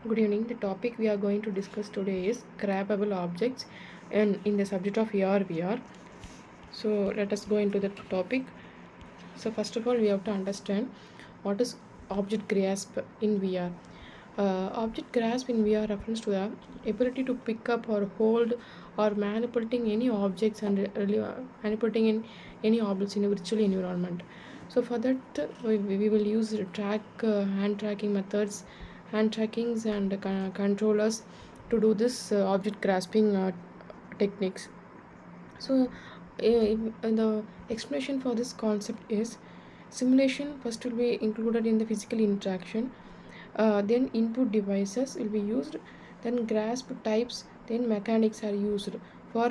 Good evening. The topic we are going to discuss today is grabbable objects and in the subject of AR VR. So let us go into the topic. So first of all, we have to understand what is object grasp in VR. Object grasp in VR refers to the ability to pick up or hold or manipulating any objects and manipulating in any objects in a virtual environment. So for that, we will use hand tracking methods, hand trackings and controllers to do this object grasping techniques. So, the explanation for this concept is simulation first will be included in the physical interaction, then input devices will be used, then grasp types, then mechanics are used for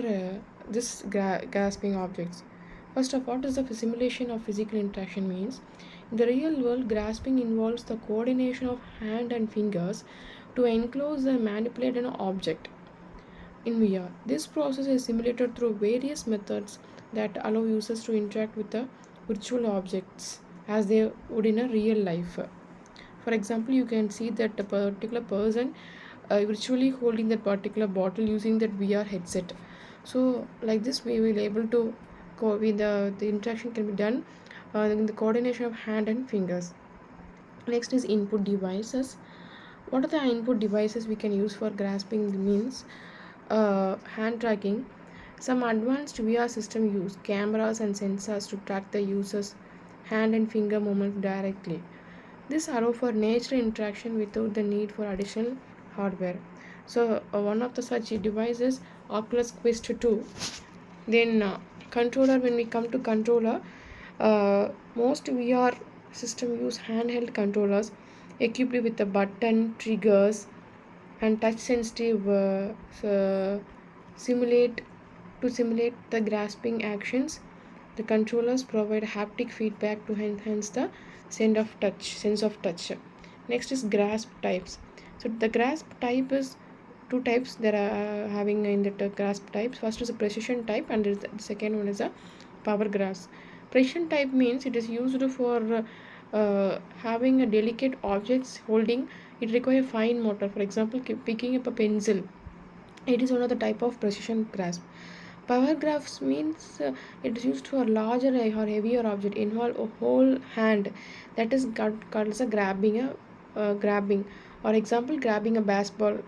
this grasping objects. First of all, what is the simulation of physical interaction means? In the real world, grasping involves the coordination of hand and fingers to enclose and manipulate an object in VR. This process is simulated through various methods that allow users to interact with the virtual objects as they would in a real life. For example, you can see that a particular person virtually holding that particular bottle using that VR headset. So, like this, we will able to with the interaction can be done in the coordination of hand and fingers. Next is input devices. What are the input devices we can use for grasping means hand tracking? Some advanced VR system use cameras and sensors to track the user's hand and finger movements directly. This allows for natural interaction without the need for additional hardware. So one of the such devices Oculus Quest 2. Then controller, when we come to controller, most VR system use handheld controllers equipped with the button, triggers and touch sensitive simulate simulate the grasping actions. The controllers provide haptic feedback to enhance the sense of touch. Next is grasp types. So the grasp type is two types that are having in the grasp types. First is a precision type and the second one is a power grasp. Precision type means it is used for having a delicate objects holding. It requires fine motor. For example, picking up a pencil. It is one of the type of precision grasp. Power grasp means it is used for larger or heavier object involve a whole hand, that is called as a grabbing. Or example, grabbing a baseball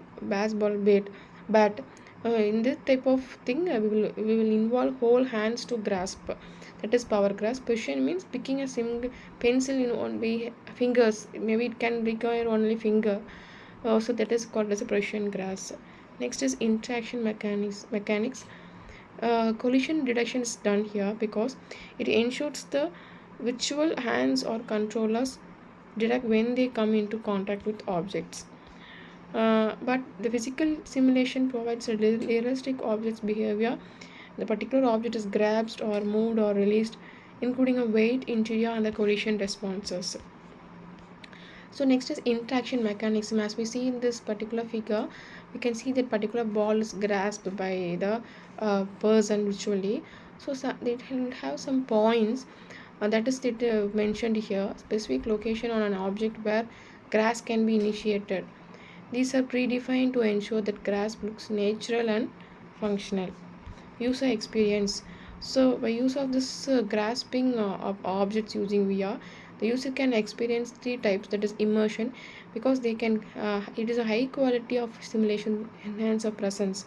bat. In this type of thing, we will involve whole hands to grasp. That is power grasp. Precision means picking a single pencil in only fingers. Maybe it can require only finger. So that is called as a precision grasp. Next is interaction mechanics. Collision detection is done here because it ensures the virtual hands or controllers detect when they come into contact with objects. But the physical simulation provides a realistic object's behavior. The particular object is grasped or moved or released, including a weight, interior, and the collision responses. So next is interaction mechanism. As we see in this particular figure, we can see that particular ball is grasped by the person virtually. So it will have some points that is mentioned here. Specific location on an object where grasp can be initiated. These are predefined to ensure that grasp looks natural and functional. User experience. So by use of this grasping of objects using VR, the user can experience three types, that is immersion, because they can it is a high quality of simulation enhance of presence.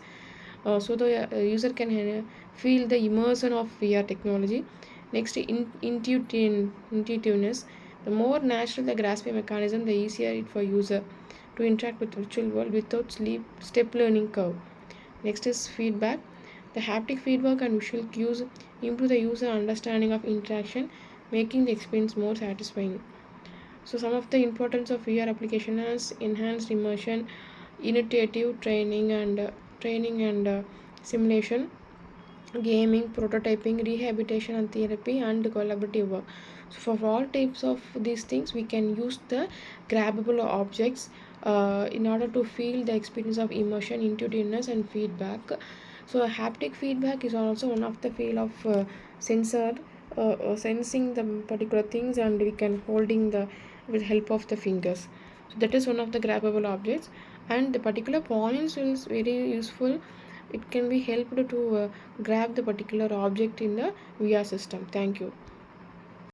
So the user can feel the immersion of VR technology. Next, intuitiveness. The more natural the grasping mechanism, the easier it for user to interact with virtual world without step learning curve. Next is feedback. The haptic feedback and visual cues improve the user understanding of interaction, making the experience more satisfying. So some of the importance of VR application is enhanced immersion, initiative training and simulation, gaming, prototyping, rehabilitation and therapy, and collaborative work. So for all types of these things, we can use the grabbable objects in order to feel the experience of immersion, intuitiveness, and feedback. So haptic feedback is also one of the field of sensor sensing the particular things, and we can holding the with help of the fingers. So that is one of the grabbable objects, and the particular points is very useful. It can be helped to grab the particular object in the VR system. Thank you.